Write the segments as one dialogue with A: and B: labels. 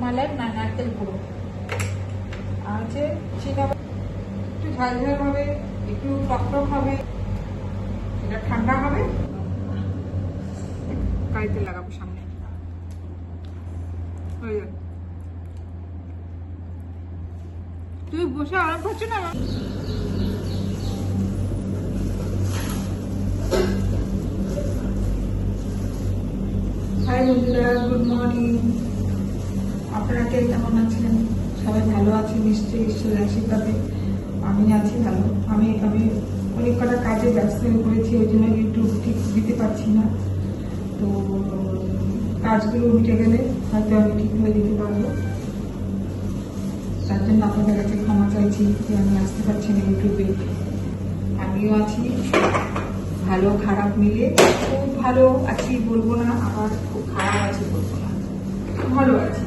A: মালাই না নারকেল গুঁড়ো আর হচ্ছে চিনা একটু ঝাল ঝাল হবে, একটু টক টক হবে, এটা ঠান্ডা হবে। কাইতে লাগাবো সামনে। তুই বসে আরাম করছো না? হাই বন্ধুরা, গুড মর্নিং। আপনারা কে কেমন আছেন? সবাই ভালো আছেন নিশ্চয়ই, ঈশ্বরের আশীর্বাদে আমি আছি ভালো। আমি অনেক কটা কাজে ব্যস্ত হয়ে পড়েছি, ওই জন্য ইউটিউব ঠিক দিতে পারছি না। তো কাজগুলো উঠে গেলে হয়তো আমি ঠিকভাবে দিতে পারবো। তার জন্য আপনাদের কাছে ক্ষমা চাইছি যে আমি আসতে পারছি না ইউটিউবে। আমিও আছি ভালো খারাপ মিলে, খুব ভালো আছি বলবো না, আবার খুব খারাপ আছি বলবো না, ভালো আছি।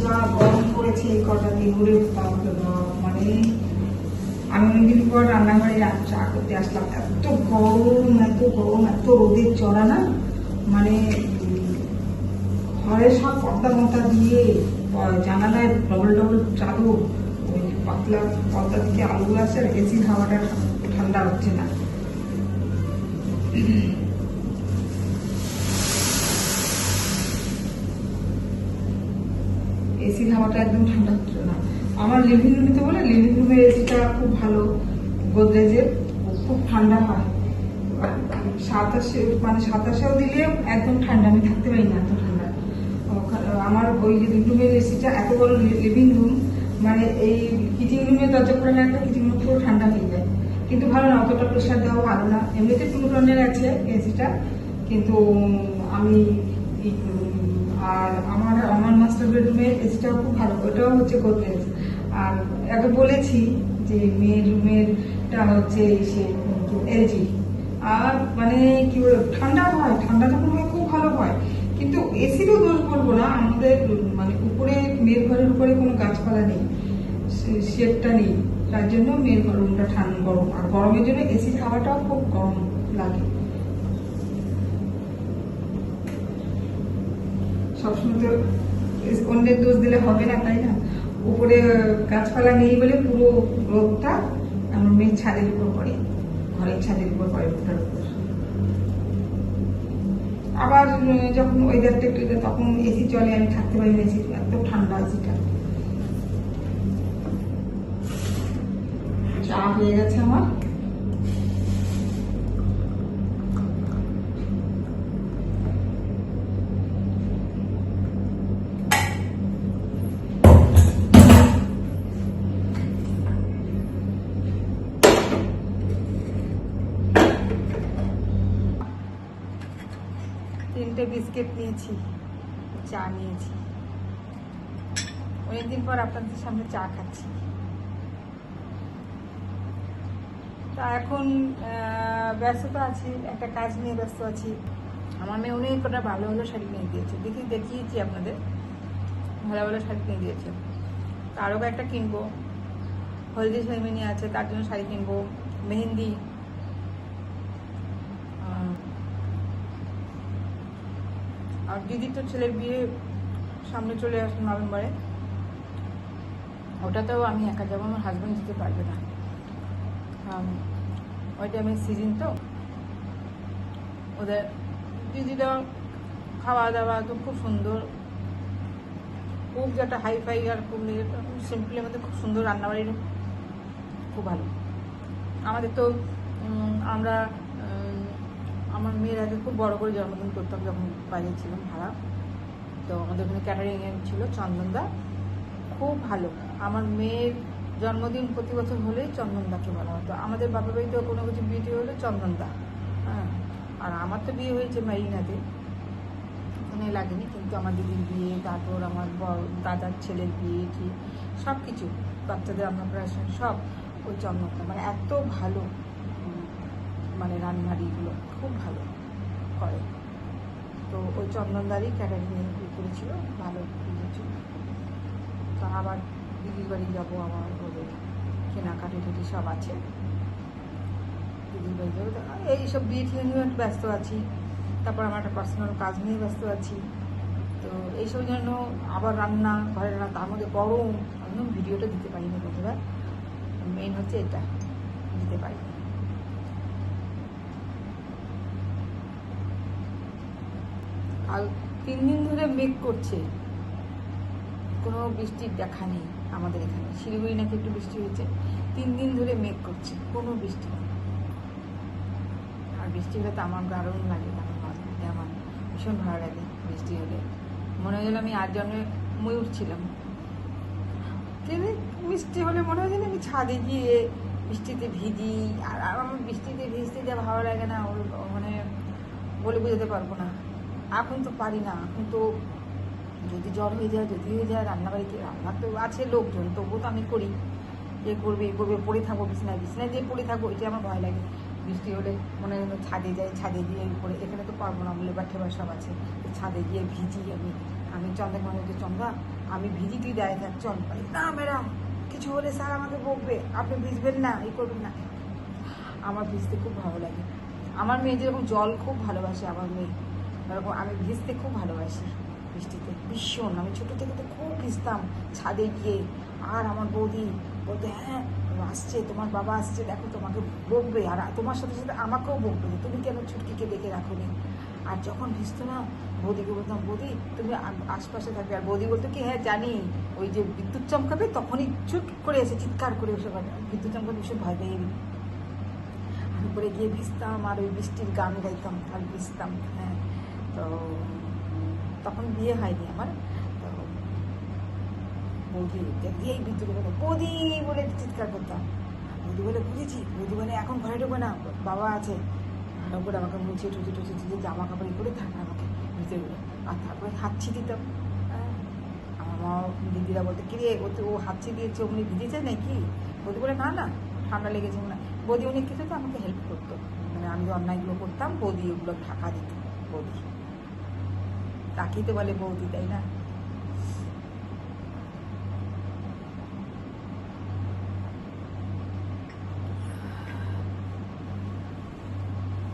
A: যা গরম পড়েছে এই কটা দিন ঘুরে, মানে আমি অনেকদিন পর রান্নাঘরে চা করতে আসলাম। এত গরম, এত গরম, এত রোদের চড়া না, মানে ঘরে সব পর্দা মর্দা দিয়ে, জানালায় ডবল ডবল চাদর, ওই পাতলা পর্দা থেকে আলু আছে, আর এসির হাওয়াটা ঠান্ডা হচ্ছে না। এসির হাওয়াটা একদম ঠান্ডা হচ্ছে না। আমার লিভিং রুমে তো বলে, লিভিং রুমের এসিটা খুব ভালো, গোদরেজের, খুব ঠান্ডা হয়। 27-এও দিলে একদম ঠান্ডা, আমি থাকতে পারি না এত ঠান্ডা। আমার ওই লিভিং রুমের এসিটা এত বড় লিভিং রুম, মানে এই কিচেন রুমের দরজা খোলা একটা কিচেন রুম পুরো ঠান্ডা হয়ে যায়। কিন্তু ভালো না, অতটা প্রেশার দেওয়া ভালো না। এমনিতে 2 টনের আছে এসিটা, কিন্তু আমি আর আমার মাস্টার বেডরুমের এসিটাও খুব ভালো, ওটাও হচ্ছে গোদরেজ। আর আগে বলেছি যে মেয়ের রুমেরটা হচ্ছে সে এলজি। আর মানে কি বলবো, ঠান্ডা হয়, ঠান্ডা যখন হয় খুব ভালো হয়। কিন্তু এসিরও দোষ বলবো না, আমাদের মানে উপরে মেয়ের ঘরের উপরে কোনো গাছপালা নেই, শেডটা নেই, তার জন্য মেয়ের রুমটা ঠান্ডা গরম। আর গরমের জন্য এসির হাওয়াটাও খুব গরম লাগে। সবসময় তো অন্যের দোষ দিলে হবে না, তাই না? উপরে গাছপালা নেই বলে পুরো রোদটা আমার মেয়ের ছাদের উপর পড়ে, ঘরের ছাদের উপর পড়ে, রোদটার উপর। আবার যখন ওয়েদারটা একটু, তখন এসি চলে, আমি থাকতে পারি না, এসি এত ঠান্ডা এসিটা। চা হয়ে গেছে আমার। তিনটে বিস্কিট নিয়েছি, চা নিয়েছি। অনেকদিন পর আপনাদের সামনে চা খাচ্ছি। তা এখন ব্যস্ততা আছি, একটা কাজ নিয়ে ব্যস্ত আছি। আমার মেয়ে অনেক কটা ভালো ভালো শাড়ি কিনে দিয়েছে, দেখিয়েছি আপনাদের, ভালো ভালো শাড়ি কিনে দিয়েছে। তা আরও একটা কিনবো, হলদি সেরেমনি আছে, তার জন্য শাড়ি কিনবো, মেহেন্দি। আর দিদির তো ছেলের বিয়ে সামনে চলে আসে নভেম্বরে, ওটাতেও আমি একা যাবো, আমার হাজব্যান্ড যেতে পারবে না। ওই টাইমের সিজন তো, ওদের দিদিরা খাওয়া দাওয়া তো খুব সুন্দর, খুব যেটা হাই ফাই আর খুব সিম্পলের মধ্যে খুব সুন্দর রান্নাবাড়ির, খুব ভালো। আমাদের তো আমরা আমার মেয়ের আগে খুব বড় করে জন্মদিন করতাম যখন বাইরে ছিলাম ভাড়া, তো আমাদের ওখানে ক্যাটারিং ছিল চন্দনদা, খুব ভালো। আমার মেয়ের জন্মদিন প্রতি বছর হলেই চন্দনদাকে বলা হতো। আমাদের বাবার বাড়িতেও কোনো কিছু বিয়ে হলে চন্দনদা। হ্যাঁ, আর আমার তো বিয়ে হয়েছে মেরিনাতে, ওখানে লাগেনি, কিন্তু আমার দিদির বিয়ে, তারপর আমার দাদার ছেলের বিয়ে, ঠিক সব কিছু, বাচ্চাদের অন্নপ্রাশন সব ওই চন্দনদা, মানে এত ভালো, মানে রান্নাবাড়িগুলো খুব ভালো করে। তো ওই চন্দনদারই ক্যাটারিং করেছিল, ভালো বুঝেছিল। তো আবার দিদির বাড়ি যাবো, আমার ওদের কেনাকাটি টেটি সব আছে, দিদির বাড়ি যাবো। এইসব বিয়ে ঠিয়ে নিয়ে একটু ব্যস্ত আছি। তারপর আমার একটা পার্সোনাল কাজ নিয়ে ব্যস্ত আছি। তো এইসব জন্য আবার রান্না, ঘরে রান্না, তার মধ্যে গরম, একদম ভিডিওটা দিতে পারিনি বন্ধুরা। মেন হচ্ছে এটা, দিতে পারিনি। আর 3 দিন ধরে মেঘ করছে, কোনো বৃষ্টির দেখা নেই আমাদের এখানে। শিলিগুড়ি নাকি একটু বৃষ্টি হয়েছে, 3 দিন ধরে মেঘ করছে, কোনো বৃষ্টি নেই। আর বৃষ্টি হলে তো আমার দারুণ লাগে, আমার ভীষণ ভালো লাগে বৃষ্টি হলে। মনে হয় যেন আমি 8 জন্মে ময়ূর ছিলাম। কিন্তু বৃষ্টি হলে মনে হয় যেন আমি ছাদে গিয়ে বৃষ্টিতে ভিজি। আর আমার বৃষ্টিতে ভিজতে যা ভালো লাগে না, মানে বলে বোঝাতে পারবো না। এখন তো পারি না, এখন তো যদি জ্বর হয়ে যায়, যদি হয়ে যায়, রান্নাবাড়িতে রান্না তো আছে লোকজন, তবুও তো আমি করি। এ করবে পড়ে থাকবো বিছনায় দিয়ে পড়ে থাকবো, এটা আমার ভয় লাগে। বৃষ্টি হলে মনে হয় ছাদে যাই, ছাদে গিয়ে পরে, এখানে তো পারবো না, লেবার ঠেবার সব আছে, ছাদে গিয়ে ভিজি। আমি চন্দাকে মনে হচ্ছে, চন্দা আমি ভিজি, তুই দেয় থাক, চল। না ম্যাডাম, কিছু হলে স্যার আমাকে বকবে, আপনি ভিজবেন না, এই করবেন না। আমার ভিজতে খুব ভালো লাগে। আমার মেয়ে যেরকম জল খুব ভালোবাসে, আমার মেয়ে এরকম আমি ভিজতে খুব ভালোবাসি বৃষ্টিতে, ভীষণ। আমি ছোটো থেকে তো খুব ভিজতাম ছাদে গিয়ে। আর আমার বৌদি বলতে, হ্যাঁ আসছে, তোমার বাবা আসছে, দেখো তোমাকে বকবে, আর তোমার সাথে সাথে আমাকেও বকবে, তুমি কেন ছুটকিকে ডেকে রাখোনি। আর যখন ভিজতো না, বৌদিকে বলতাম, বৌদি তুমি আশপাশে থাকবে। আর বৌদি বলতো কি, হ্যাঁ জানি, ওই যে বিদ্যুৎ চমকাবে তখনই ছুট করে এসে চিৎকার করে এসে, বিদ্যুৎ চমকাবে ভীষণ ভয় পেয়ে আমি করে গিয়ে ভিজতাম, আর ওই বৃষ্টির গান গাইতাম আর ভিজতাম। হ্যাঁ, তো তখন বিয়ে হয়নি আমার। তো বৌদি দিয়েই বিদ্যুৎ বৌদি বলে চিৎকার করতাম। বৌদি বলে বুঝেছি, বৌদি বলে এখন ঘরে ঢোকো না, বাবা আছে, ভালো করে আমাকে মুছে টুচে জামা কাপড় করে থাকে আমাকে ভিজে গেলো। আর তারপরে হাঁচি দিতাম। আমার মা দিদিরা বলতে, কিরে ও হাঁচি দিয়েছে, অমনি ভিজেছে নাকি? বৌদি বলে না না, ঠান্ডা লেগেছে না। বৌদি অনেক কিছু তো আমাকে হেল্প করতো, মানে আমি যে অন্যায়গুলো করতাম, বৌদি ওগুলো ঢাকা দিত। বৌদি তাকেই তো বলে বৌদি, তাই না?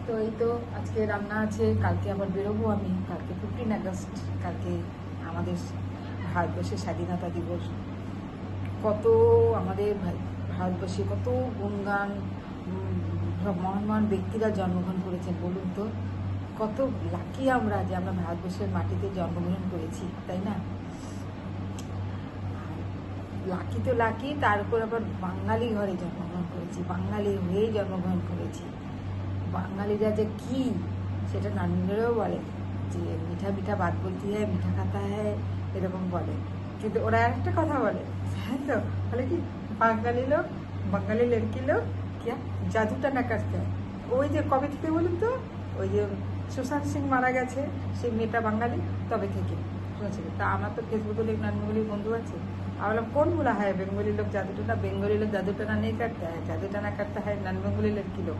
A: তো এই তো আজকে রান্না আছে, কালকে আবার বেরোবো আমি। কালকে 15 আগস্ট, কালকে আমাদের ভারতবর্ষের স্বাধীনতা দিবস। কত আমাদের ভারতবর্ষে কত গুণগান, মহান মহান ব্যক্তিরা জন্মগ্রহণ করেছেন বলুন তো। কত লাকি আমরা যে আমরা ভারতবর্ষের মাটিতে জন্মগ্রহণ করেছি, তাই না? লাকি তো লাকি, তার উপর আবার বাঙালি ঘরে জন্মগ্রহণ করেছি, বাঙালি হয়ে জন্মগ্রহণ করেছি। বাঙালিরা যে কি, সেটা নানিরাও বলে যে মিঠা মিঠা বাত বলতে হয়, মিঠা খাতা হয়, এরকম বলে। কিন্তু ওরা একটা কথা বলে, হ্যাঁ তো বলে কি, বাঙালি লড়কি লোক क्या জাদুটা না করতে হয়। ওই যে কবে থেকে বলুন তো, ওই যে সুশান্ত সিং মারা গেছে, সেই মেয়েটা বাঙালি, তবে থেকে শুনেছি। তা আমার তো ফেসবুকে নন বেঙ্গলি বন্ধু আছে। আমি বললাম कौन बोला है बेंगोली लोग जादू टोना? बेंगोली लोग जादू टोना नहीं करता है, जादू टोना करता है नॉन बेंगोली लड़की लोग।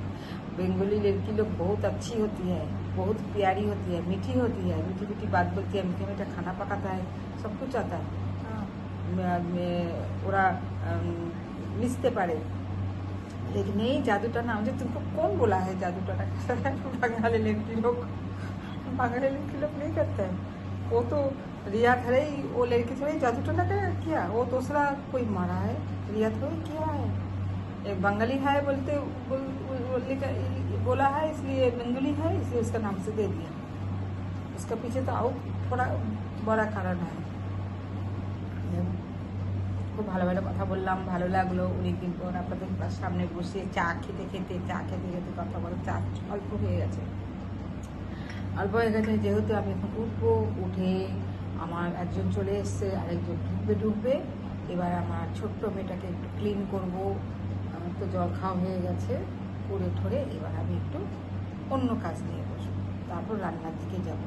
A: बेंगोली लड़की लोग बहुत अच्छी होती है, बहुत प्यारी होती है, मीठी होती है, मीठी मीठी बात बोलती है, मीठा मीठा खाना पकाता है, सब कुछ आता है। ওরা मिसते पारे। लेकिन नहीं जादू टोना, मुझे तुमको कौन बोला है जादू टोना करता है? बंगाली लड़की लोग नहीं करते हैं। वो तो रिया थोड़े ही, वो लड़की थोड़ी जादू टोना किया, वो दूसरा कोई मारा है, रिया थोड़ी किया है। एक बंगाली है बोलते बोला है, इसलिए बंगाली है, इसलिए उसका नाम से दे दिया। उसका पीछे तो और थोड़ा बड़ा कारण है। খুব ভালো ভালো কথা বললাম, ভালো লাগলো। অনেকদিন পর আপনাদের সামনে বসে চা খেতে খেতে কথা বলে, চা অল্প হয়ে গেছে। যেহেতু আমি এখন উঠবো, উঠে আমার একজন চলে এসছে, আরেকজন ঢুকবে। এবার আমার ছোট্ট মেয়েটাকে একটু ক্লিন করব। আমার তো জল খাওয়া হয়ে গেছে, করে ঠরে এবার আমি একটু অন্য কাজ নিয়ে বসবো, তারপর রান্নার দিকে যাবো।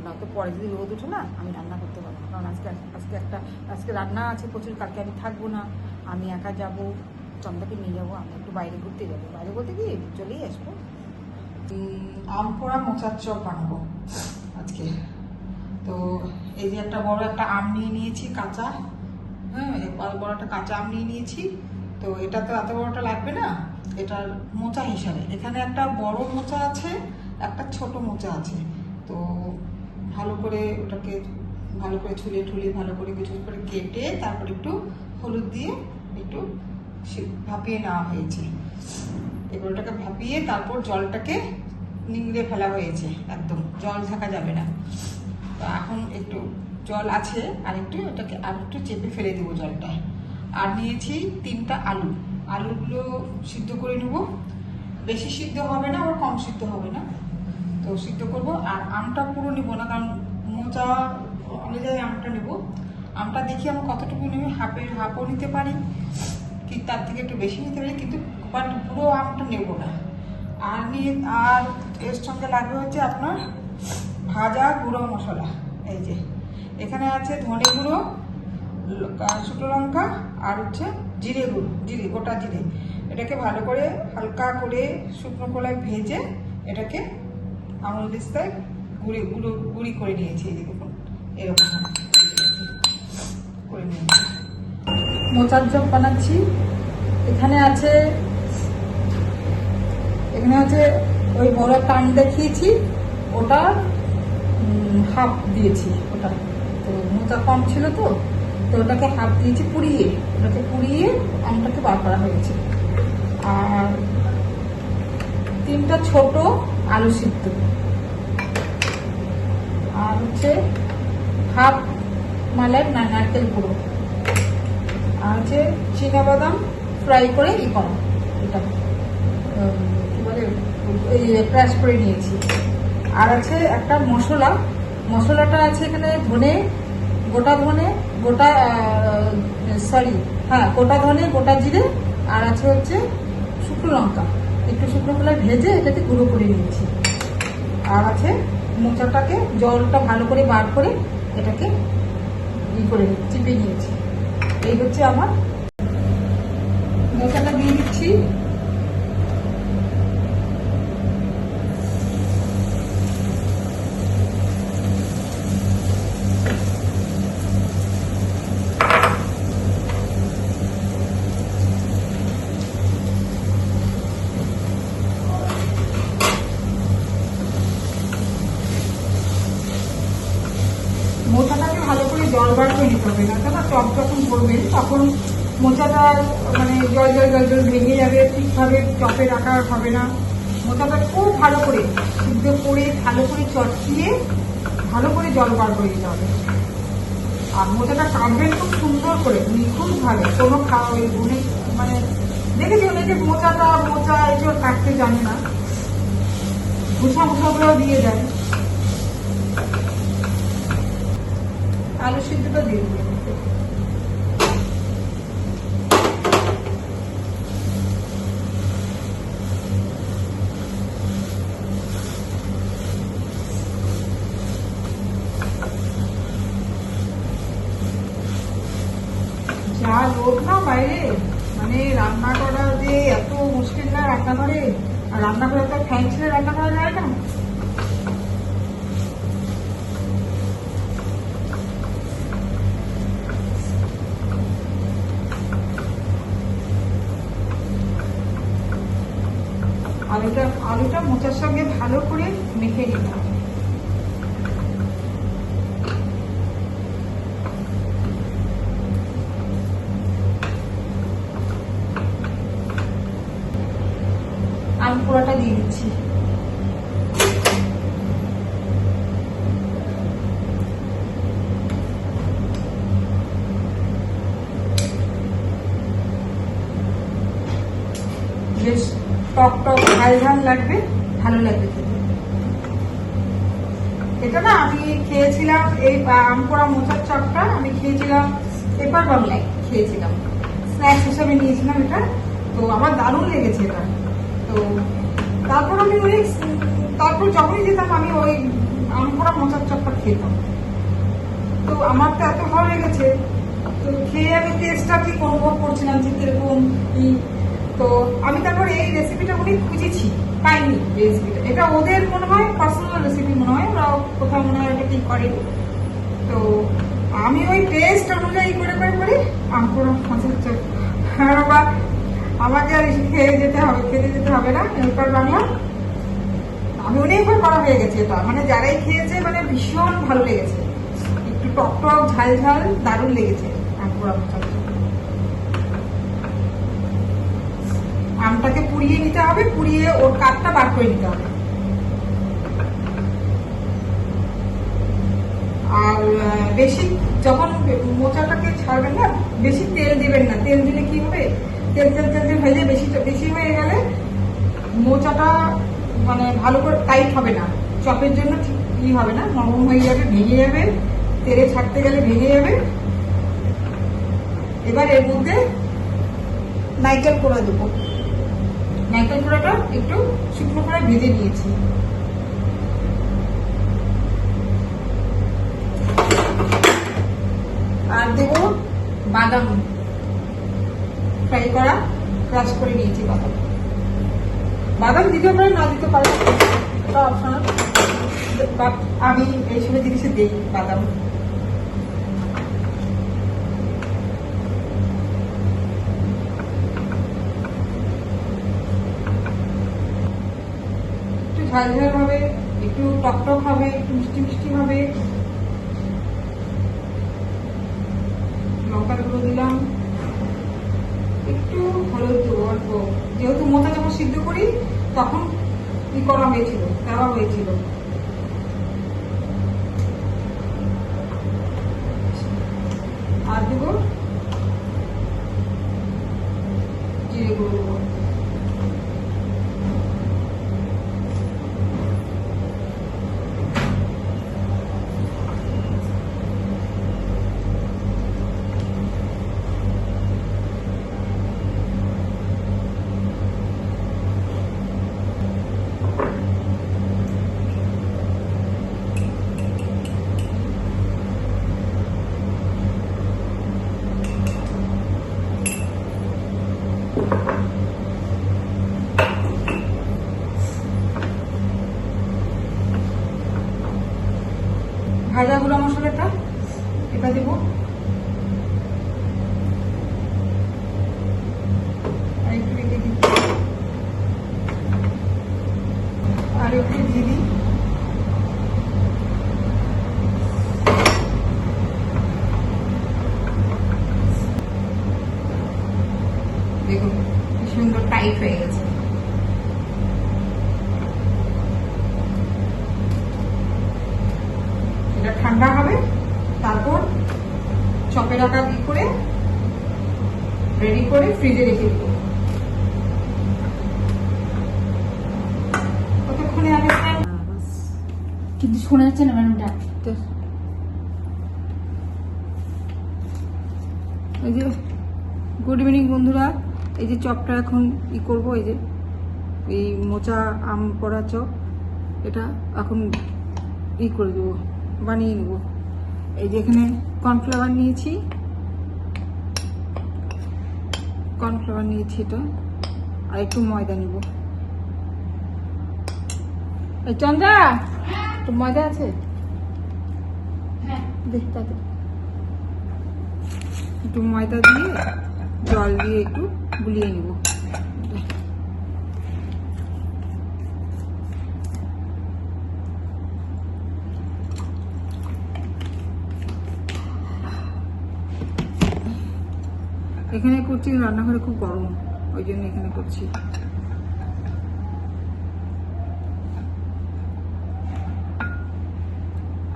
A: না তো পরে যদি রোদ উঠে না, আমি রান্না করতে পারবো না, কারণ আজকে রান্না আছে প্রচুর। কালকে আমি থাকবো না, আমি একা যাবো, চন্দাকে নিয়ে যাবো। আমি একটু বাইরে ঘুরতে যাবো, বাইরে বলতে কি চলেই আসবো। আম পোড়া মোচার চপ বানাবো আজকে। তো এই যে একটা বড় একটা আম নিয়ে নিয়েছি কাঁচা, হ্যাঁ বড় একটা কাঁচা আম নিয়ে নিয়েছি। তো এটা তো এত বড়টা লাগবে না, এটার মোচা হিসাবে এখানে একটা বড় মোচা আছে, একটা ছোট মোচা আছে। তো ভালো করে ওটাকে ভালো করে ছুলে ঠুলে ভালো করে কিছু করে কেটে তারপরে একটু হলুদ দিয়ে একটু ভাপিয়ে নেওয়া হয়েছে। এবার ওটাকে ভাপিয়ে তারপর জলটাকে নিংড়ে ফেলা হয়েছে, একদম জল থাকা যাবে না। তো এখন একটু জল আছে, আর একটু এটাকে আর একটু চেপে ফেলে দেবো জলটা। আর নিয়েছি 3টা আলু, আলুগুলো সিদ্ধ করে নেব। বেশি সিদ্ধ হবে না, আবার কম সিদ্ধ হবে না, তো সিদ্ধ করব। আর আমটা পুরো নেবো না, কারণ মোচা অনুযায়ী আমটা নেব। আমটা দেখি আমি কতটুকু নেবে, হাফও নিতে পারি কি তার থেকে একটু বেশি নিতে পারি, কিন্তু বাট পুরো আমটা নেব না। আর এর সঙ্গে লাগবে হচ্ছে আপনার ভাজা গুঁড়ো মশলা। এই যে এখানে আছে ধনে গুঁড়ো, শুকনো লঙ্কা, আর হচ্ছে জিরে গুঁড়ো, গোটা জিরে। এটাকে ভালো করে হালকা করে শুকনো কড়ায় ভেজে এটাকে আমুল দিস্তায় গুঁড়ি করে নিয়েছি। এই দেখুন এরকম করে নিয়েছি। মোচার চপ বানাচ্ছি। এখানে আছে ওই বড় টান দেখিয়েছি, ওটা হাফ দিয়েছি। ওটা তো মোচা কম ছিল, তো ওটাকে হাফ দিয়েছি পুড়িয়ে আমটাকে বার করা হয়েছে। আর 3টা ছোট আলু সিদ্ধ, আর হচ্ছে হাফ মালাই নারকেল গুঁড়ো, আর হচ্ছে চীনাবাদাম ফ্রাই করে করা, এটা কি বলে ক্রাশ করে নিয়েছি। আর আছে একটা মশলাটা আছে এখানে গোটা ধনে, গোটা জিরে, আর আছে হচ্ছে শুকনো লঙ্কা, একটু শুকনো কলায় ভেজে এটাকে গুঁড়ো করে নিয়েছি। আর আছে মোচাটাকে জলটা ভালো করে বার করে এটাকে করে চিপে নিয়েছি। এই হচ্ছে আমার মোচাটা দিয়ে দিচ্ছি। মোচাটাকে ভালো করে জল বার করে নিতে হবে, না কেন টক যখন করবেন তখন মোচাটা মানে জল ভেঙে যাবে, ঠিকভাবে চপে রাখা হবে না। মোচাটা খুব ভালো করে সিদ্ধ করে ভালো করে চটকিয়ে ভালো করে জল বার করে দিতে হবে। আর মোচাটা কাটবেন খুব সুন্দর করে, খুব ভালো। কোনো মানে দেখেছি অনেকে মোচা এসব কাটতে জানে না, মুসাগুলো দিয়ে দেয়। আলু সিদ্ধটা দিয়ে দিই। যা লোক না বাইরে, মানে রান্না করা যে এত মুশকিল না রান্নাঘরে, আর রান্না করে তো ফ্যান ছেড়ে রান্না করা যায় না। আলুটা মোচার সঙ্গে ভালো করে মেখে নিতে হবে। আলু পোড়াটা দিয়ে দিচ্ছি। বেশ টক ঝাল লাগবে, ভালো লাগবে খেতে। এটা না আমি খেয়েছিলাম, এই আম পোড়া মোচার চপটা আমি খেয়েছিলাম পেপার বাংলায়, খেয়েছিলাম স্ন্যাক্স হিসাবে নিয়েছিলাম এটা। তো আমার দারুণ লেগেছে এটা। তো তারপর যখনই যেতাম আমি ওই আম পোড়া মোচার চপটা খেতাম। তো আমার তো এত ভালো লেগেছে, তো খেয়ে আমি টেস্টটা ঠিক অনুভব করছিলাম যে কিরকম কি। তো আমি তারপর এই রেসিপিটা অনেক খুঁজেছি, পাইনি রেসিপিটা। এটা ওদের মনে হয় পার্সোনাল রেসিপি, মনে হয় ওরা কোথাও মনে হয় এটা ঠিক করেনি। তো আমি ওই টেস্ট অনুযায়ী করে আম পোড়া মোচার চপ। বা আমাকে আর খেতে যেতে হবে না, এরপর বাংলা
B: আমি অনেকবার করা হয়ে গেছে এটা, মানে যারাই খেয়েছে মানে ভীষণ ভালো লেগেছে, একটু টক টক ঝাল ঝাল দারুণ লেগেছে। আমটাকে পুড়িয়ে নিতে হবে, পুড়িয়ে ওর কাঠটা বার করে নিতে হবে। আর বেশি যখন মোচাটাকে ছাড়বেন না, বেশি তেল দিবেন না, তেল দিলে কি হবে, তেল তেল তেল তেল ভেজে বেশি বেশি হয়ে গেলে মোচাটা মানে ভালো করে টাইট হবে না, চপের জন্য কি হবে না, নরম হয়ে যাবে, ভেঙে যাবে, তেলে ছাড়তে গেলে ভেঙে যাবে। এবার এর মধ্যে নারকেল কোড়া দেবো। নারকেল কোড়াটা একটু শুকনো করে ভেজে নিয়েছি। আর দেবো বাদাম ফ্রাই করা, ক্রাশ করে নিয়েছি বাদাম। বাদাম দিতে পারে না দিতে পারে, এটা অপশনাল, বাট আমি এইসব জিনিসে দিই বাদাম। একটু ঝাল ঝাল হবে, একটু টক টক হবে, একটু মিষ্টি মিষ্টি হবে। লঙ্কার গুঁড়ো দিলাম, একটু হলুদ দেবো অল্প, যেহেতু মোটা যখন সিদ্ধ করি তখন কি করা হয়েছিল, দেওয়া হয়েছিল। আর দেবো জিরে গুঁড়ো দেবো। ভাজা গুঁড়া মশলাটা এটা দেবো, আর একটু রেখে দিচ্ছি, আর একটু জিরি, দেখুন কি সুন্দর টাইট হয়ে গেছে। এটা ঠান্ডা হবে, তারপর চপের আকার করে রেডি করে ফ্রিজে রেখে দিব। কতক্ষণে আমি
C: কিন্তু শোনা যাচ্ছে না ম্যাডাম ডাক।
A: এই যে গুড ইভিনিং বন্ধুরা, এই যে চপটা এখন করবো, এই যে এই মোচা আম পড়া চপ, এটা এখন করে দেবো, বানিয়ে নেব। এই যে এখানে কর্নফ্লাওয়ার নিয়েছি, এটা, আর একটু ময়দা নিব। এই চন্দ্রা, একটু ময়দা আছে? দেখতে একটু ময়দা দিয়ে জল দিয়ে একটু গুলিয়ে নিব। এখানে করছি, রান্নাঘরে খুব গরম, ওই জন্য এখানে করছি।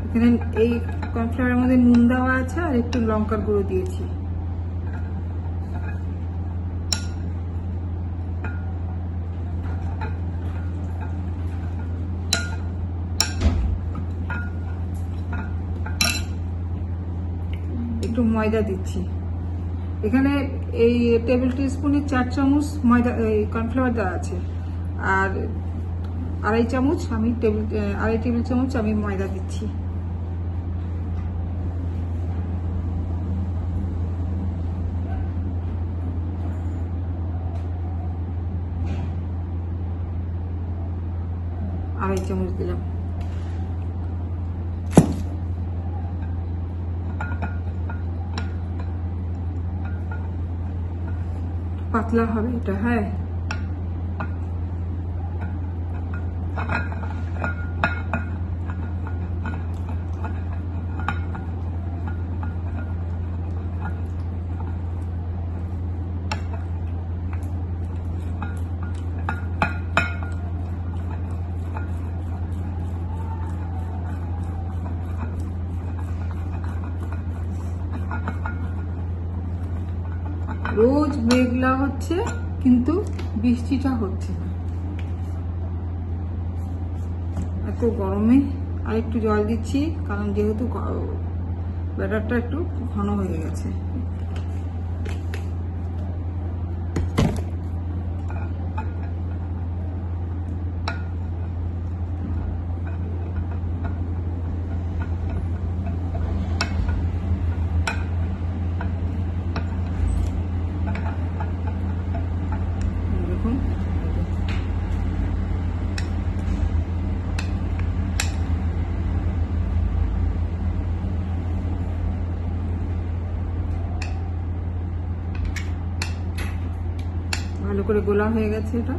A: এখানে এই কর্নফ্লাওয়ারের মধ্যে নুন দেওয়া আছে আর একটু লঙ্কার গুঁড়ো দিয়েছি। একটু ময়দা দিচ্ছি। এখানে এই টেবিল টিস্পুনের 4 চামচ ময়দা কর্নফ্লাওয়ার দেওয়া আছে, আর আড়াই টেবিল চামচ আমি ময়দা দিচ্ছি। আড়াই চামচ দিলাম। পাতলা হবে এটা, হ্যাঁ।
B: রোজ মেঘলা হচ্ছে কিন্তু বৃষ্টিটা হচ্ছে না। এত গরমে আর একটু জল দিচ্ছি, কারণ যেহেতু ব্যাটারটা একটু ঘন হয়ে গেছে। দেখুন ভালো করে গোলা হয়ে গেছে এটা।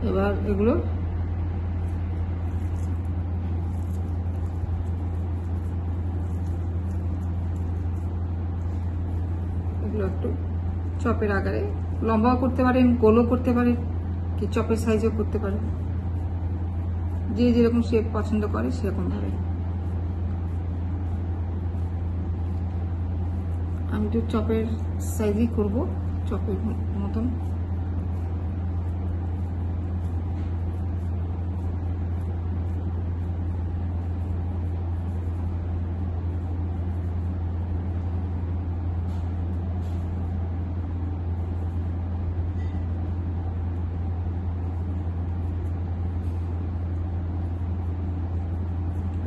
B: এবার এগুলো একটু চপের আকারে লম্বাও করতে পারেন, গোলও করতে পারেন, কি চপের সাইজও করতে পারেন, যে যেরকম শেপ পছন্দ করে সেরকম ভাবে। আমি তো চপের সাইজই করব, চপের মতন।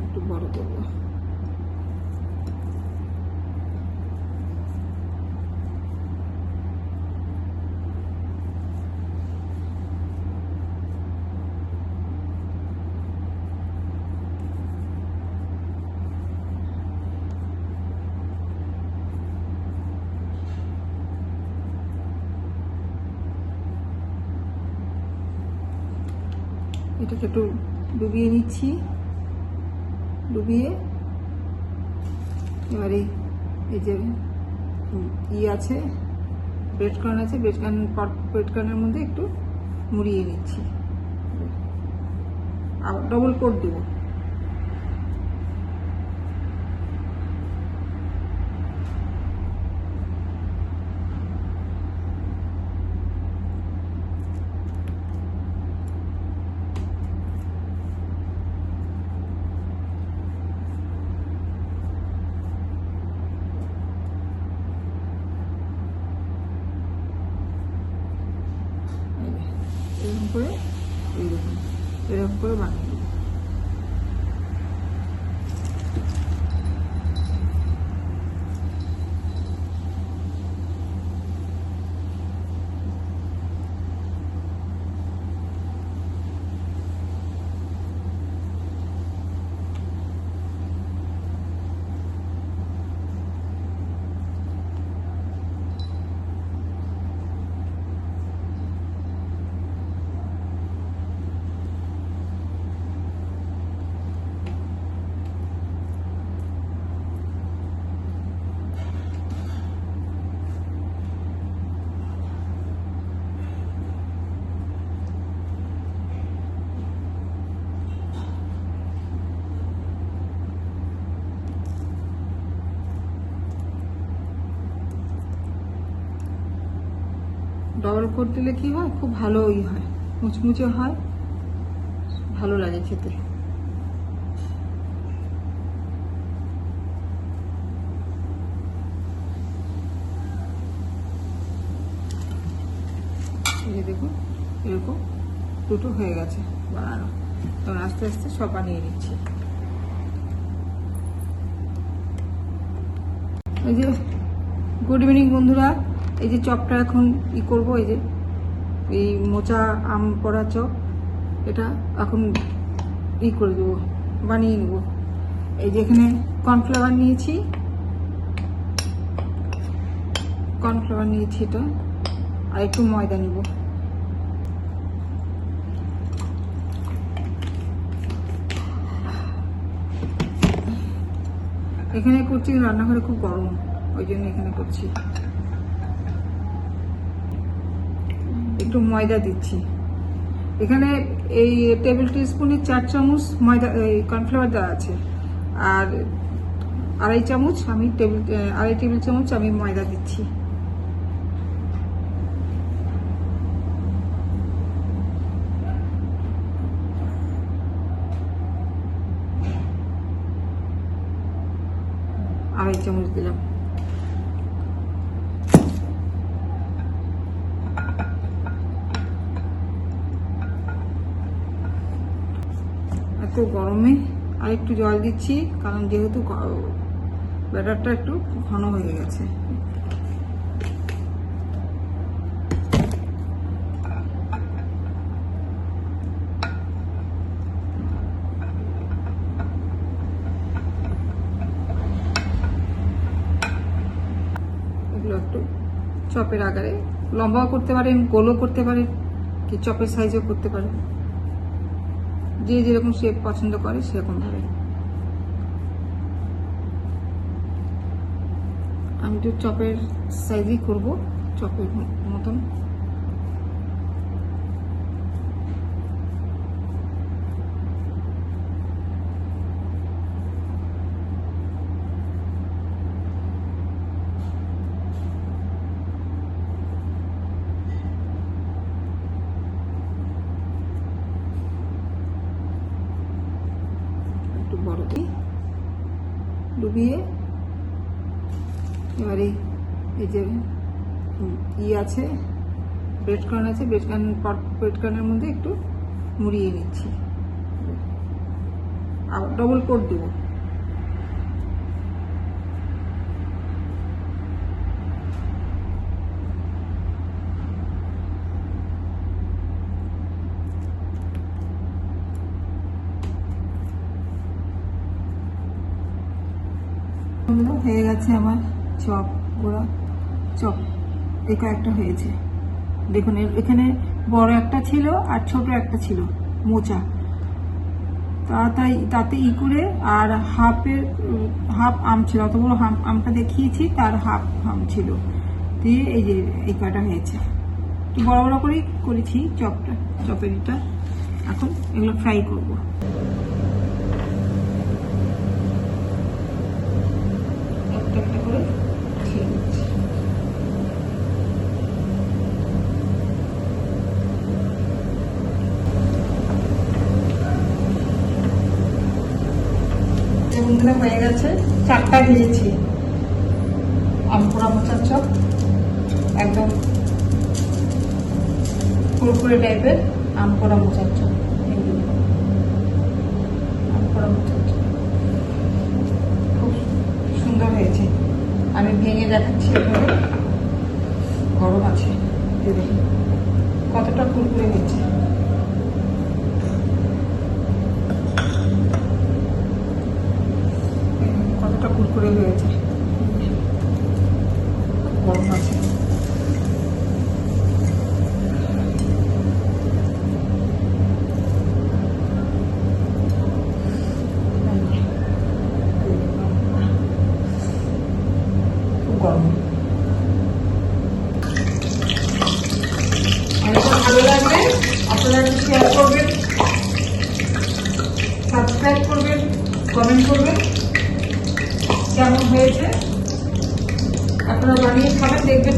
B: একটু বড় করবো। এটাকে একটু ডুবিয়ে নিচ্ছি, ডুবিয়ে এবারে এই যে আছে ব্রেড কর্ন আছে, ব্রেড কর্নের মধ্যে একটু মুড়িয়ে নিচ্ছি, আবার ডবল কোট দেবো। এরকম করে এরকম করে বানিয়ে দেবো। ডবল কোট দিলে কি হয়, খুব ভালোই হয়, মুচমুচে হয়, ভালো লাগে খেতে। এই যে দেখুন এরকম দুটো হয়ে গেছে বানানো। তখন আস্তে আস্তে সব বানিয়ে নিচ্ছি। এই যে গুড ইভিনিং বন্ধুরা, এই যে চপটা এখন করবো, এই যে এই মোচা আম পড়া চপ, এটা এখন করে দেবো, বানিয়ে নেব। এই যে এখানে কর্নফ্লাওয়ার নিয়েছি, এটা আর একটু ময়দা নিব। এখানে করছি, রান্নাঘরে খুব গরম, ওই জন্য এখানে করছি। একটু ময়দা দিচ্ছি এখানে। এই টেবিল টিস্পুনে 4 চামচ ময়দা, কর্নফ্লাওয়ার দেওয়া আছে, আর আড়াই টেবিল চামচ আমি ময়দা দিচ্ছি। আড়াই চামচ দিলাম। এত গরমে আর একটু জল দিচ্ছি, কারণ যেহেতু ব্যাটারটা একটু ঘন হয়ে গেছে। এগুলো একটু চপের আকারে লম্বাও করতে পারেন, গোলও করতে পারেন, কি চপের সাইজও করতে পারেন, যে যেরকম শেপ পছন্দ করে সেরকম ভাবে। আমি তো চপের সাইজই করব, চপের মতন। একটু বড় দিই, ডুবিয়ে এবারে এই যে আছে ব্রেড কর্ন আছে, ব্রেড কর্নের মধ্যে একটু মুড়িয়ে নিচ্ছি, আবার ডবল কোট দেবো। হয়ে গেছে আমার চপ, গোড়া চপ এই কয়েকটা হয়েছে। দেখুন এখানে বড় একটা ছিল আর ছোট একটা ছিল মোচা, তাতে করে আর হাফ আম ছিল, অত বড় আমটা দেখিয়েছি, তার হাফ আম ছিল, দিয়ে এই যে এই কয়টা হয়েছে। একটু বড় বড় করেই করেছি চপের এটা। এখন এগুলো ফ্রাই করবো। একটা করে ছেড়ে দিচ্ছি। বন্ধুরা হয়ে গেছে, 4টা ভেজেছি। আমপোড়া মোচার চপ, একদম কুরকুরে টাইপের আমপোড়া মোচার চপ। আমপোড়া মোচার চপ খুব সুন্দর হয়েছে। আমি ভেঙে দেখাচ্ছি, গরম আছে, দেখুন কতটা কুরকুরে হয়েছে। কতটা কুরকুরে হয়েছে, গরম আছে। খুব গরম। ভালো লাগলে আপনারা শেয়ার করবেন, সাবস্ক্রাইব করবেন, কমেন্ট করবেন কেমন হয়েছে। আপনারা বানিয়ে খাবেন, দেখবেন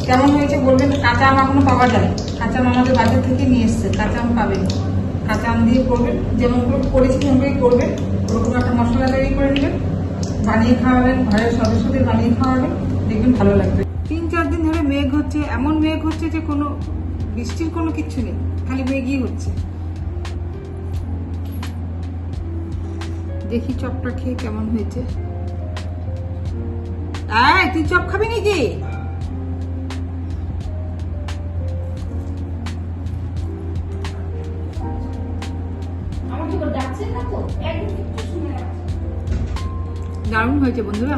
B: কেমন হয়েছে, বলবেন। কাঁচা আম এখনো পাওয়া যায়, কাঁচা আম আমাদের বাজার থেকে নিয়ে এসছে, কাঁচা আম পাবেন। কাঁচা আম দিয়ে করবেন, যেমন করে করেছি সেভাবেই করবেন। ওরকম একটা মশলা তৈরি করে নেবেন, বানিয়ে খাওয়াবেন, ঘরের সদস্যদের বানিয়ে খাওয়াবেন, দেখবেন ভালো লাগবে। 3-4 দিন ধরে মেঘ হচ্ছে, এমন মেঘ হচ্ছে যে কোনো বৃষ্টির কোনো কিচ্ছু নেই, খালি মেঘই হচ্ছে। দেখি চপটা খেয়ে কেমন হয়েছে। তুই চপ খাবি নাকি? দারুণ হয়েছে বন্ধুরা,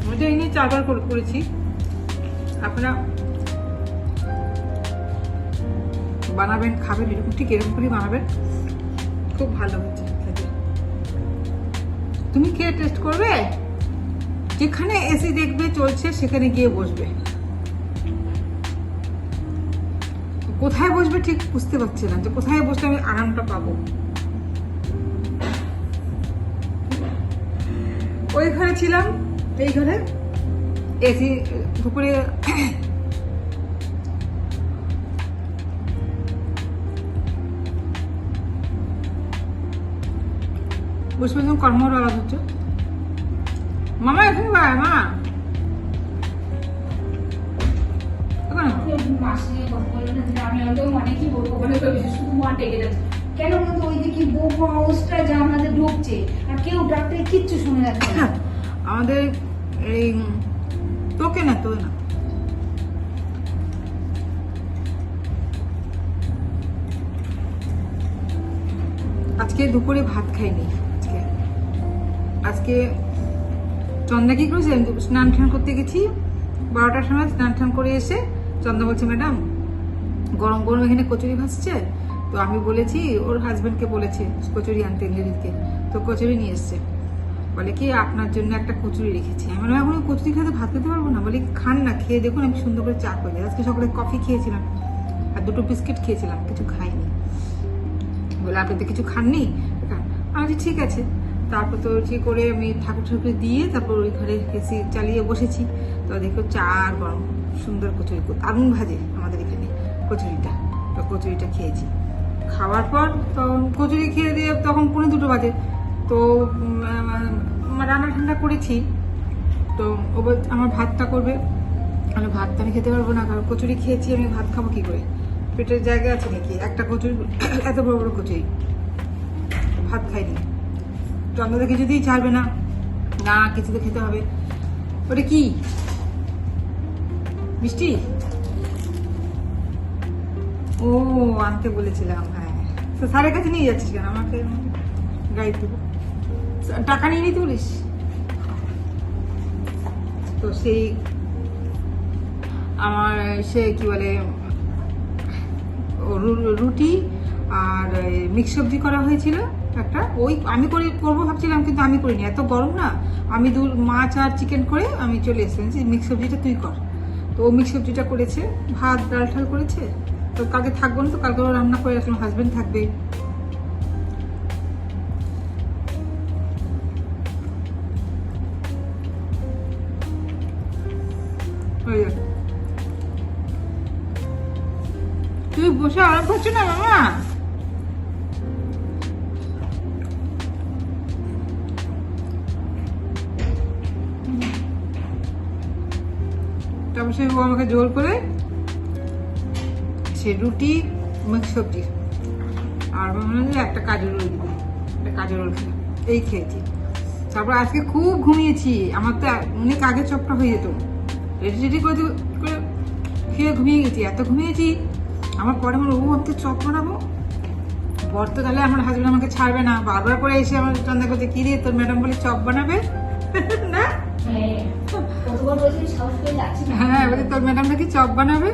B: আমি তো এই নিয়ে 4বার করেছি। আপনারা বানাবেন, খাবেন, এরকম ঠিক এরকম করে বানাবেন, খুব ভালো হচ্ছে খেতে।
A: তুমি খেয়ে টেস্ট করবে, যেখানে এসি দেখবে চলছে সেখানে গিয়ে বসবে। কোথায় বসবে ঠিক বুঝতে পারছি না, যে কোথায় বসলে আমি আরামটা পাবো। ওই ঘরে ছিলাম, এই ঘরে এসি দুপুরে বসে বসে কর্মর আওয়াজ হচ্ছে। মামা এখানে বায় মা
C: মার সঙ্গে কথা বললো না, আমি হয়তো অনেকই বলবো, মানে শুধু মা ডেকে যাচ্ছে কেন বলতো, ওই যে কি বউ অবস্থা যা আমাদের ঢুকছে, আর কেউ ডাক্তার কিচ্ছু শুনে যাচ্ছে না।
A: আমাদের এই তোকে না তোকে না, আজকে দুপুরে ভাত খাইনি। আজকে চন্দা কি করেছে, স্নান টান করতে গেছি 12টার সময়, স্নান টান করে এসে চন্দা বলছে ম্যাডাম গরম গরম এখানে কচুরি ভাসছে, তো আমি বলেছি ওর হাজবেন্ডকে বলেছে কচুরি আনতে দিদিকে, তো কচুরি নিয়ে এসছে। বলে কি আপনার জন্য একটা কচুরি রেখেছি। আমি বললাম এখন কচুরি খেতে ভাত খেতে পারবো না। বলে কি খান না, খেয়ে দেখুন আমি সুন্দর করে চা করে দিই। আজকে সকালে কফি খেয়েছিলাম আর 2টো বিস্কিট খেয়েছিলাম, কিছু খাইনি। বলে আপনি তো কিছু খাননি। আমি বলছি ঠিক আছে। তারপর তো কি করে আমি ঠাকুর ঠাকুর দিয়ে তারপর ওই ঘরে এসি চালিয়ে বসেছি। তো দেখো চা আর গরম সুন্দর কচুরি, আগুন ভাজে আমাদের এখানে কচুরিটা। তো কচুরিটা খেয়েছি, খাওয়ার পর তখন কচুরি খেয়ে দিয়ে তখন 1:45 বাজে। তো রান্না ঠান্ডা করেছি, তো ও আমার ভাতটা করবে। আমি ভাতটা আমি খেতে পারবো না, কারণ কচুরি খেয়েছি, আমি ভাত খাবো কি করে, পেটের জায়গা আছে নাকি? একটা কচুরি, এত বড় বড় কচুরি, ভাত খাইনি। চন্দ্রদা কিছুতেই ছাড়বে না, না কিছু তো খেতে হবে। ওটা কি মিষ্টি? ও আনতে বলেছিলাম, হ্যাঁ। তো স্যারের কাছে নিয়ে যাচ্ছিস কেন? আমাকে গাড়ি দেবো, টাকা নিয়ে নিতে বলিস। তো সেই আমার সে কি বলে রুটি আর মিক্স সবজি করা হয়েছিল একটা, ওই আমি করবো ভাবছিলাম, কিন্তু আমি করিনি, এত গরম না। আমি মাছ আর চিকেন করে আমি চলে এসেছি, মিক্স সবজিটা তুই কর। তো ও মিক্স সবজিটা করেছে, ভাত ডাল ঠাল করেছে। তো কালকে থাকবো না, তো কালকে রান্না করে আসলাম, হাজবেন্ড থাকবে। তুই বসে আরাম করছো না মামা? তারপর সে আমাকে জোর করে সে রুটি মিক্স সবজি আর একটা কাজের রোল দিবে, একটা কাজের রোল খেলাম, এই খেয়েছি। তারপর আজকে খুব ঘুমিয়েছি, আমার তো অনেক আগে চপটা হয়ে যেত, রেডি করে খেয়ে ঘুমিয়ে গেছি, এত ঘুমিয়েছি। আমার পরে আমার আমাকে চপ বানাবো, বর তো তাহলে আমার হাজবেন্ড আমাকে ছাড়বে না, বারবার করে এসে আমার চন্দা করতে, কি রে তোর ম্যাডাম বলে চপ বানাবে না? হ্যাঁ বলে তোর ম্যাডাম নাকি চপ বানাবে।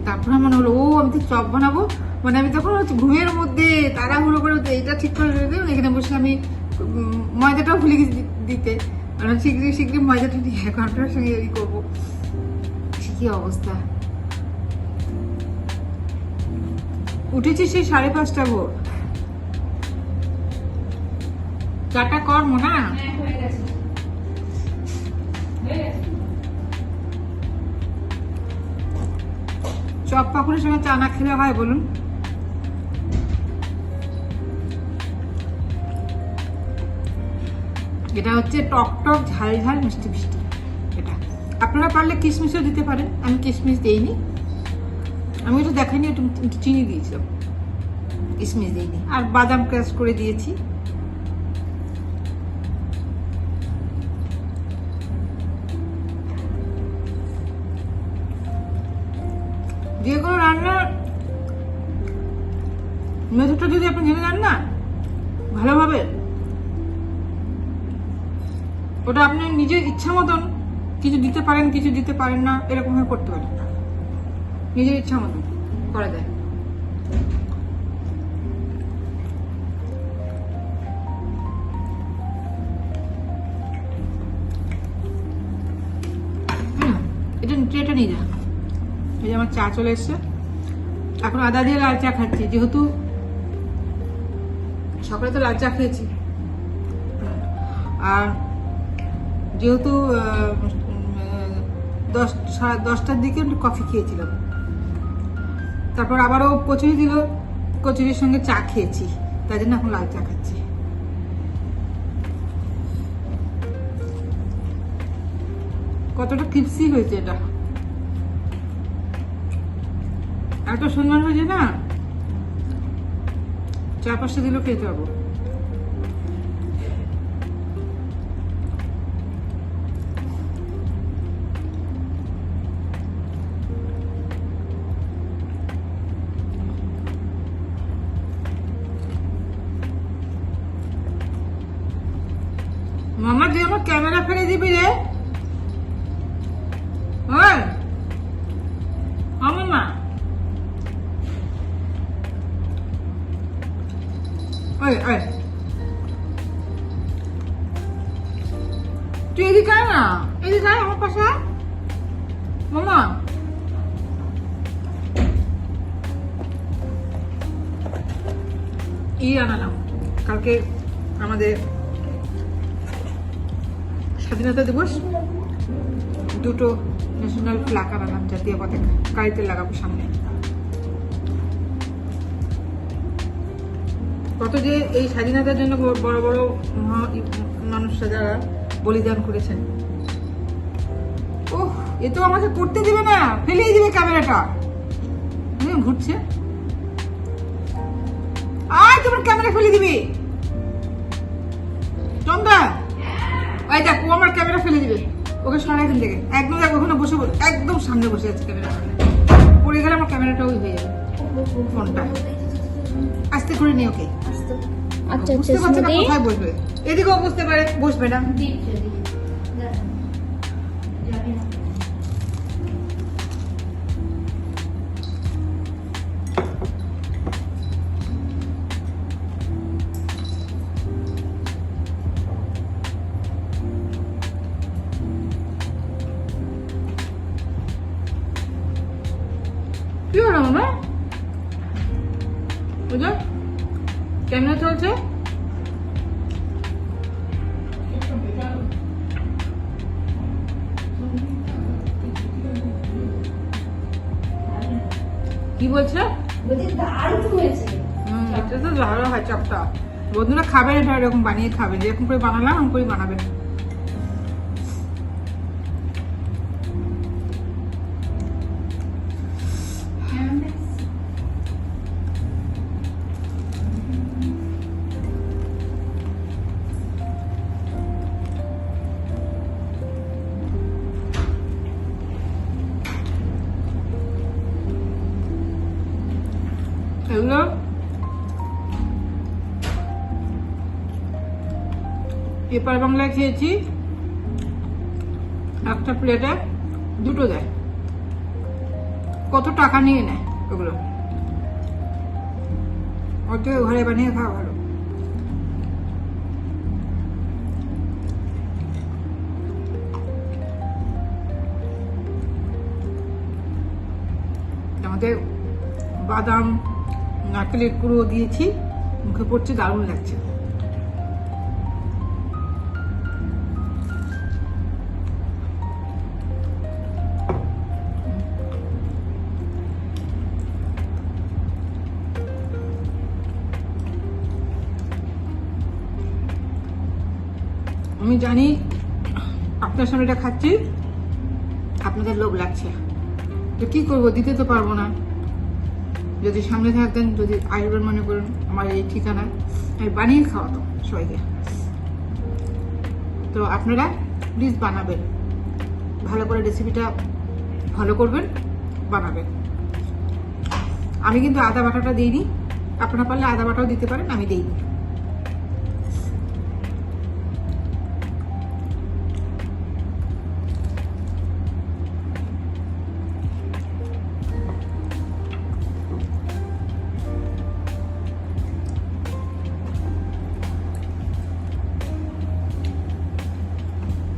A: তারপর মনে হলো আমি তো চপ বানাবো, মানে আমি তখন ঘুমের মধ্যে তাড়াহুড়ো করে এইটা ঠিক করে দেবো, এখানে বসে আমি ময়দাটাও ভুলে গেছি দিতে, মানে শীঘ্রই ময়দাটা দিয়ে ঘন্টার সঙ্গে ই করবো। কি অবস্থা, উঠেছি সেই 5:30 ভোর। চাটা কর মোনা। চপ পাকুড়ের সঙ্গে চা না খেলে হয় বলুন? এটা হচ্ছে টক টক ঝাল ঝাল মিষ্টি মিষ্টি। এটা আপনারা পারলে কিশমিশও দিতে পারেন, আমি কিশমিশ দিইনি, আমি এটা দেখাইনি, একটু চিনি দিয়েছিলাম, কিশমিশ দিইনি, আর বাদাম ক্রাশ করে দিয়েছি। যে কোনো রান্নার মেথডটা যদি আপনি জেনে যান না ভালোভাবে, ওটা আপনি নিজের ইচ্ছা মতন কিছু দিতে পারেন, কিছু দিতে পারেন না, এরকম ভাবে করতে পারেন, নিজের ইচ্ছা মতন করা যায়। ট্রেটা নিয়ে যা। এই যে আমার চা চলে এসছে, এখন আদা দিয়ে লাল চা খাচ্ছি, যেহেতু সকালে তো লাল চা খেয়েছি, আর যেহেতু 10টার দিকে কফি খেয়েছিলাম, তারপর আবারও কচুরি দিল, কচুরির সঙ্গে চা খেয়েছি, তাই জন্য এখন লাল চা খাচ্ছি। কতটা ক্রিপসি হয়েছে এটা, এত সুন্দর হয়েছে না, চারপাশে দিলেও খেতে পারবো। মামা তুই আমার ক্যামেরা ফেলে দিবি রে? ওই মামা, ওই ওই তুই এদিকে আয় না, এদিকে আয় আমার পাশে আয়। মামা আনালাম কালকে আমাদের স্বাধীনতা দিবস, দুটো ন্যাশনাল ফ্ল্যাগ আনালাম, জাতীয় পতাকা গাড়িতে লাগাবো সামনে। কত যে এই স্বাধীনতার জন্য বড় বড় মানুষরা যারা বলিদান করেছেন, ওহ এ তো আমাকে করতে দিবে না, ফেলেই দিবে ক্যামেরাটা, ঘুরছে। আয় তোমার ক্যামেরা ফেলে দিবি চন্দা, ওই দেখ ও আমার ক্যামেরা ফেলে দিবে, ওকে সরাই এখান থেকে, একদম দেখ ওখানে বসে একদম সামনে বসে আছে ক্যামেরা, পড়ে গেলে আমার ক্যামেরাটা ওই হয়ে যাবে, ফোনটা আস্তে করে নি ওকে।
C: আচ্ছা
A: বুঝতে পারছে না কোথায় বসবে, এদিকেও বুঝতে পারে, বসবে না। কি হলো মামা, বুঝলো ক্যামেরা চলছে, কি বলছে? এটা তো ভালো হয় চপটা, বন্ধুরা খাবেন এটা এরকম বানিয়ে খাবেন, যেরকম করে বানালাম এরকম করে বানাবেন। এগুলো পেপার বাংলায় খেয়েছি, একটা প্লেটে দুটো দেয়, কত টাকা নিয়ে নেয় ওগুলো, ওর থেকে ঘরে বানিয়ে খাওয়া ভালো। আমাদের বাদাম নারকেলের কুড়ো দিয়েছি, মুখে পড়ছে, দারুণ লাগছে। আমি জানি আপনার সামনে এটা খাচ্ছি, আপনাদের লোভ লাগছে, তো কি করবো, দিতে তো পারবো না। যদি সামনে থাকতেন, যদি আসবেন মনে করুন আমার এই ঠিকানা, আমি বানিয়ে খাওয়াতো সবাইকে। তো আপনারা প্লিজ বানাবেন, ভালো করে রেসিপিটা ফলো করবেন, বানাবেন। আমি কিন্তু আদা বাটাটা দিইনি, আপনারা পারলে আদা বাটাও দিতে পারেন, আমি দিইনি।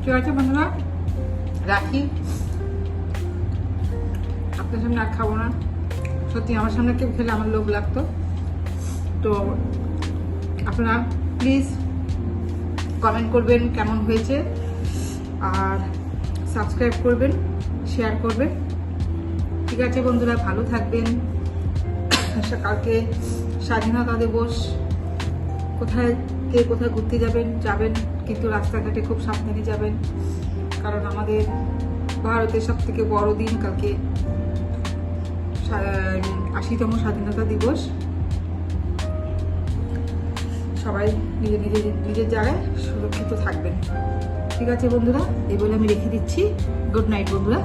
A: ঠিক আছে বন্ধুরা, রাখি, আপনার সামনে আর খাবো না, সত্যি আমার সামনে কেউ খেলে আমার লোভ লাগতো। তো আপনারা প্লিজ কমেন্ট করবেন কেমন হয়েছে, আর সাবস্ক্রাইব করবেন, শেয়ার করবেন। ঠিক আছে বন্ধুরা, ভালো থাকবেন। কালকে স্বাধীনতা দিবস, কোথায় কে কোথায় ঘুরতে যাবেন, কিন্তু রাস্তাঘাটে খুব সাবধানে যাবেন, কারণ আমাদের ভারতের সব থেকে বড় দিন কালকে 80তম স্বাধীনতা দিবস। সবাই নিজের জায়গায় সুরক্ষিত থাকবেন। ঠিক আছে বন্ধুরা, এই বলে আমি রেখে দিচ্ছি। গুড নাইট বন্ধুরা।